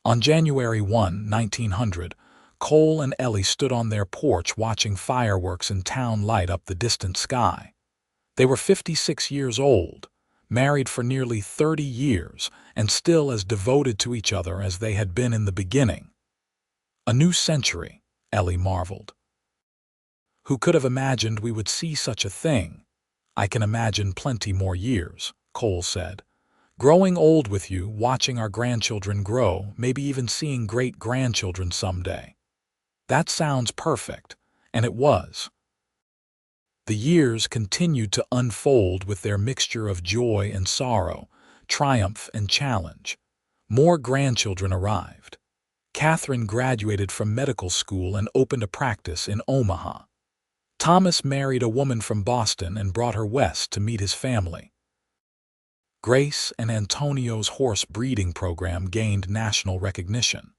On January 1, 1900, Cole and Ellie stood on their porch watching fireworks in town light up the distant sky. They were 56 years old, married for nearly 30 years, and still as devoted to each other as they had been in the beginning. A new century, Ellie marveled. Who could have imagined we would see such a thing? I can imagine plenty more years, Cole said. Growing old with you, watching our grandchildren grow, maybe even seeing great-grandchildren someday. That sounds perfect, and it was. The years continued to unfold with their mixture of joy and sorrow, triumph and challenge. More grandchildren arrived. Catherine graduated from medical school and opened a practice in Omaha. Thomas married a woman from Boston and brought her west to meet his family. Grace and Antonio's horse breeding program gained national recognition.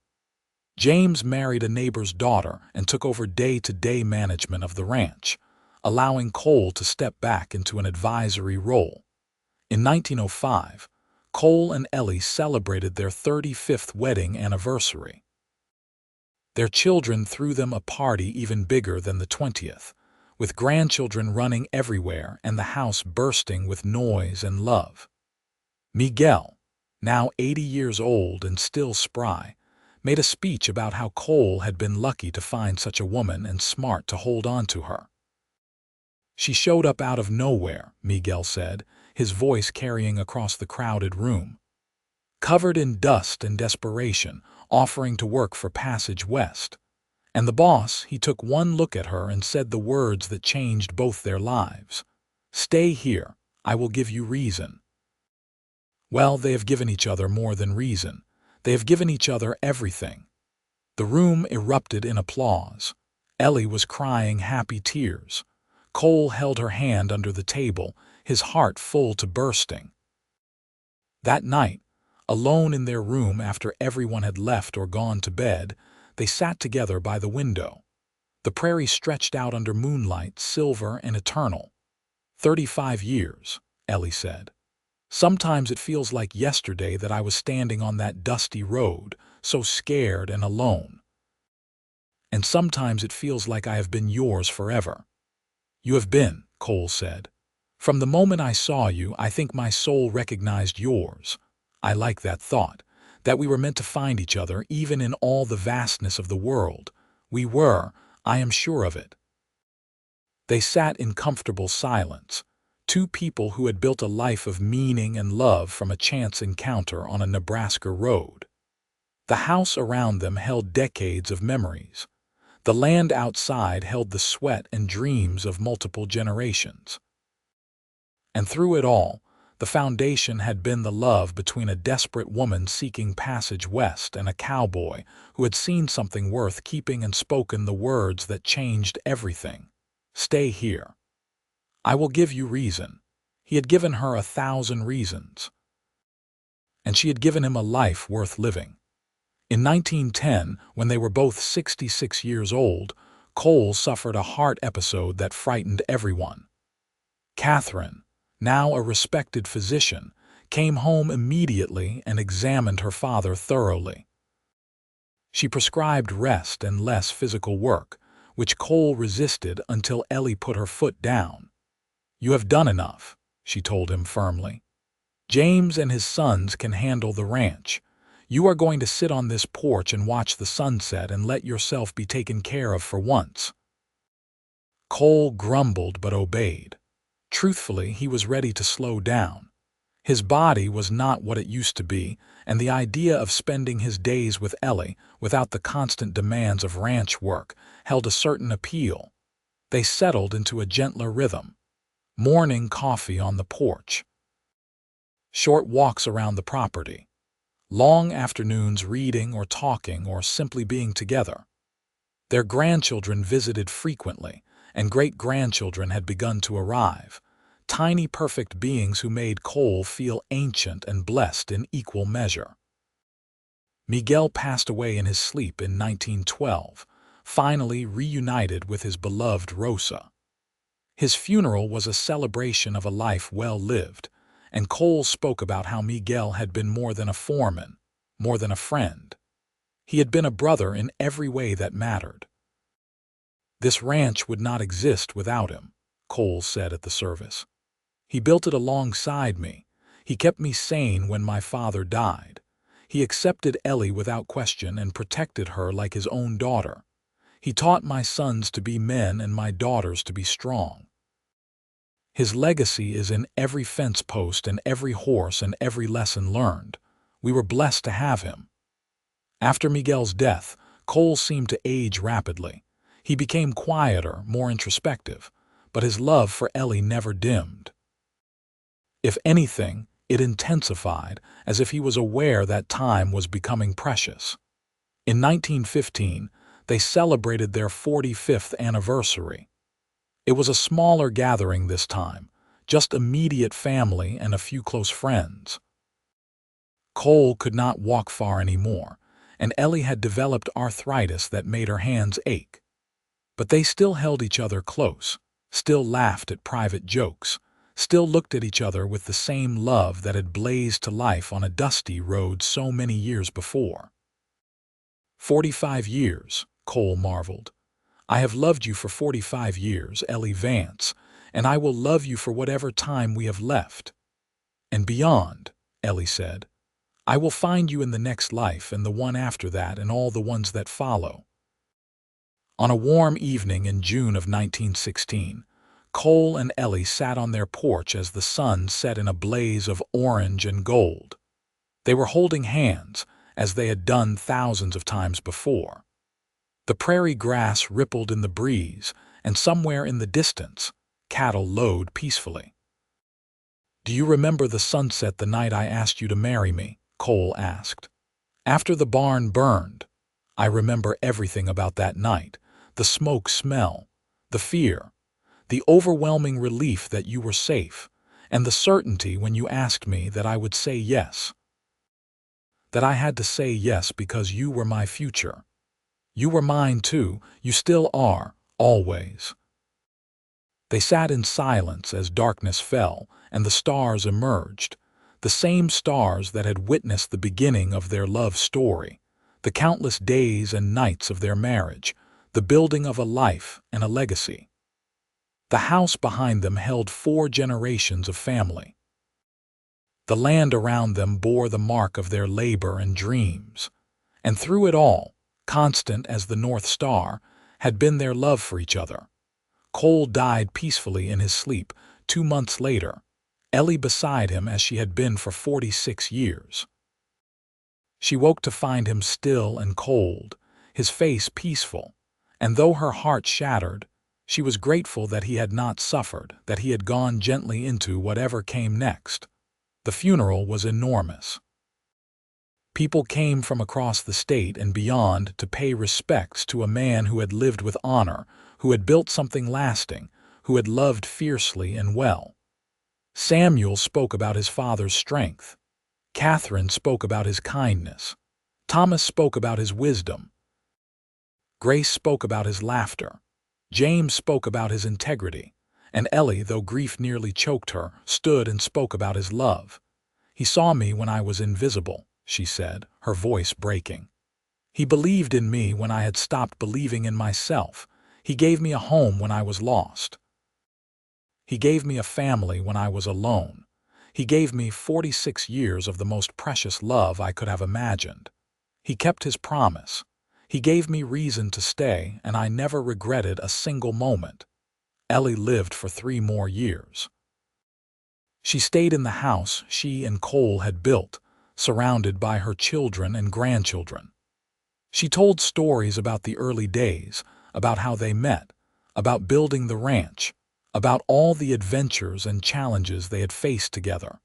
James married a neighbor's daughter and took over day-to-day management of the ranch, allowing Cole to step back into an advisory role. In 1905, Cole and Ellie celebrated their 35th wedding anniversary. Their children threw them a party even bigger than the 20th, with grandchildren running everywhere and the house bursting with noise and love. Miguel, now 80 years old and still spry, made a speech about how Cole had been lucky to find such a woman and smart to hold on to her. She showed up out of nowhere, Miguel said, his voice carrying across the crowded room. Covered in dust and desperation, offering to work for Passage West. And the boss, he took one look at her and said the words that changed both their lives. "Stay here, I will give you reason." Well, they have given each other more than reason. They have given each other everything. The room erupted in applause. Ellie was crying happy tears. Cole held her hand under the table, his heart full to bursting. That night, alone in their room after everyone had left or gone to bed, they sat together by the window. The prairie stretched out under moonlight, silver and eternal. 35 years, Ellie said. Sometimes it feels like yesterday that I was standing on that dusty road, so scared and alone. And sometimes it feels like I have been yours forever. You have been, Cole said. From the moment I saw you, I think my soul recognized yours. I like that thought, that we were meant to find each other even in all the vastness of the world. We were, I am sure of it. They sat in comfortable silence. Two people who had built a life of meaning and love from a chance encounter on a Nebraska road. The house around them held decades of memories. The land outside held the sweat and dreams of multiple generations. And through it all, the foundation had been the love between a desperate woman seeking passage west and a cowboy who had seen something worth keeping and spoken the words that changed everything. Stay here. I will give you reason. He had given her 1,000 reasons. And she had given him a life worth living. In 1910, when they were both 66 years old, Cole suffered a heart episode that frightened everyone. Catherine, now a respected physician, came home immediately and examined her father thoroughly. She prescribed rest and less physical work, which Cole resisted until Ellie put her foot down. "You have done enough," she told him firmly. "James and his sons can handle the ranch. You are going to sit on this porch and watch the sunset and let yourself be taken care of for once." Cole grumbled but obeyed. Truthfully, he was ready to slow down. His body was not what it used to be, and the idea of spending his days with Ellie, without the constant demands of ranch work, held a certain appeal. They settled into a gentler rhythm. Morning coffee on the porch. short walks around the property, long afternoons reading or talking or simply being together. Their grandchildren visited frequently, and great-grandchildren had begun to arrive, tiny perfect beings who made Cole feel ancient and blessed in equal measure. Miguel passed away in his sleep in 1912, finally reunited with his beloved Rosa. His funeral was a celebration of a life well lived, and Cole spoke about how Miguel had been more than a foreman, more than a friend. He had been a brother in every way that mattered. "This ranch would not exist without him," Cole said at the service. "He built it alongside me. He kept me sane when my father died. He accepted Ellie without question and protected her like his own daughter. He taught my sons to be men and my daughters to be strong. His legacy is in every fence post and every horse and every lesson learned. We were blessed to have him." After Miguel's death, Cole seemed to age rapidly. He became quieter, more introspective, but his love for Ellie never dimmed. If anything, it intensified, as if he was aware that time was becoming precious. In 1915, they celebrated their 45th anniversary. It was a smaller gathering this time, just immediate family and a few close friends. Cole could not walk far anymore, and Ellie had developed arthritis that made her hands ache. But they still held each other close, still laughed at private jokes, still looked at each other with the same love that had blazed to life on a dusty road so many years before. 45 years, Cole marveled. "I have loved you for 45 years, Ellie Vaughn, and I will love you for whatever time we have left. And beyond," Ellie said. "I will find you in the next life and the one after that and all the ones that follow." On a warm evening in June of 1916, Cole and Ellie sat on their porch as the sun set in a blaze of orange and gold. They were holding hands, as they had done thousands of times before. The prairie grass rippled in the breeze, and somewhere in the distance, cattle lowed peacefully. "Do you remember the sunset the night I asked you to marry me?" Cole asked. "After the barn burned, I remember everything about that night, the smoke smell, the fear, the overwhelming relief that you were safe, and the certainty when you asked me that I would say yes. That I had to say yes because you were my future. You were mine too, you still are, always." They sat in silence as darkness fell and the stars emerged, the same stars that had witnessed the beginning of their love story, the countless days and nights of their marriage, the building of a life and a legacy. The house behind them held 4 generations of family. The land around them bore the mark of their labor and dreams. And through it all, constant as the North Star, had been their love for each other. Cole died peacefully in his sleep 2 months later, Ellie beside him as she had been for 46 years. She woke to find him still and cold, his face peaceful, and though her heart shattered, she was grateful that he had not suffered, that he had gone gently into whatever came next. The funeral was enormous. People came from across the state and beyond to pay respects to a man who had lived with honor, who had built something lasting, who had loved fiercely and well. Samuel spoke about his father's strength. Catherine spoke about his kindness. Thomas spoke about his wisdom. Grace spoke about his laughter. James spoke about his integrity. And Ellie, though grief nearly choked her, stood and spoke about his love. "He saw me when I was invisible," she said, her voice breaking. "He believed in me when I had stopped believing in myself. He gave me a home when I was lost. He gave me a family when I was alone. He gave me 46 years of the most precious love I could have imagined. He kept his promise. He gave me reason to stay, and I never regretted a single moment." Ellie lived for 3 more years. She stayed in the house she and Cole had built, surrounded by her children and grandchildren. She told stories about the early days, about how they met, about building the ranch, about all the adventures and challenges they had faced together.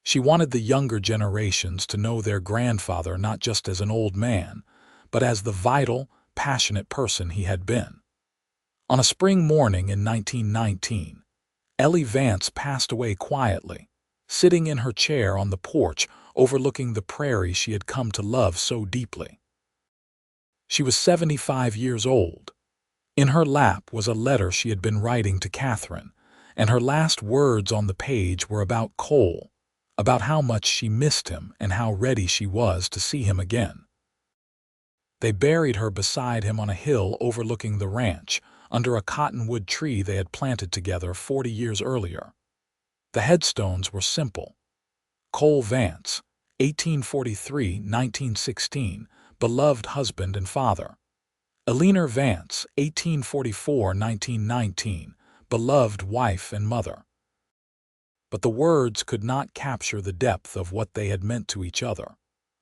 She wanted the younger generations to know their grandfather not just as an old man, but as the vital, passionate person he had been. On a spring morning in 1919, Ellie Vance passed away quietly, sitting in her chair on the porch overlooking the prairie she had come to love so deeply. She was 75 years old. In her lap was a letter she had been writing to Catherine, and her last words on the page were about Cole, about how much she missed him and how ready she was to see him again. They buried her beside him on a hill overlooking the ranch, under a cottonwood tree they had planted together 40 years earlier. The headstones were simple. Cole Vance, 1843–1916, beloved husband and father. Ellie Vance, 1844–1919, beloved wife and mother. But the words could not capture the depth of what they had meant to each other,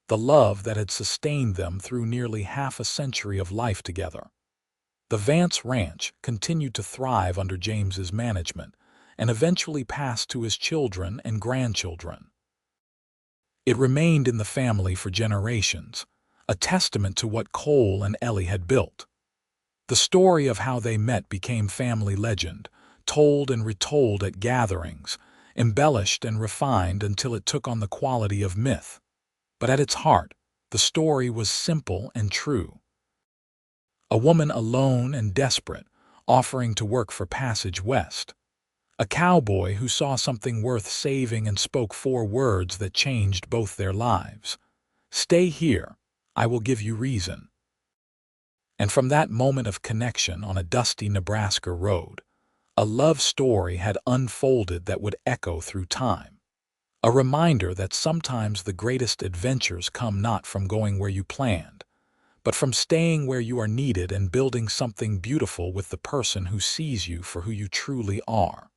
the love that had sustained them through nearly half a century of life together. The Vance Ranch continued to thrive under James's management and eventually passed to his children and grandchildren. It remained in the family for generations, a testament to what Cole and Ellie had built. The story of how they met became family legend, told and retold at gatherings, embellished and refined until it took on the quality of myth. But at its heart, the story was simple and true. A woman alone and desperate, offering to work for passage west. A cowboy who saw something worth saving and spoke 4 words that changed both their lives. "Stay here, I will give you reason." And from that moment of connection on a dusty Nebraska road, a love story had unfolded that would echo through time. A reminder that sometimes the greatest adventures come not from going where you planned, but from staying where you are needed and building something beautiful with the person who sees you for who you truly are.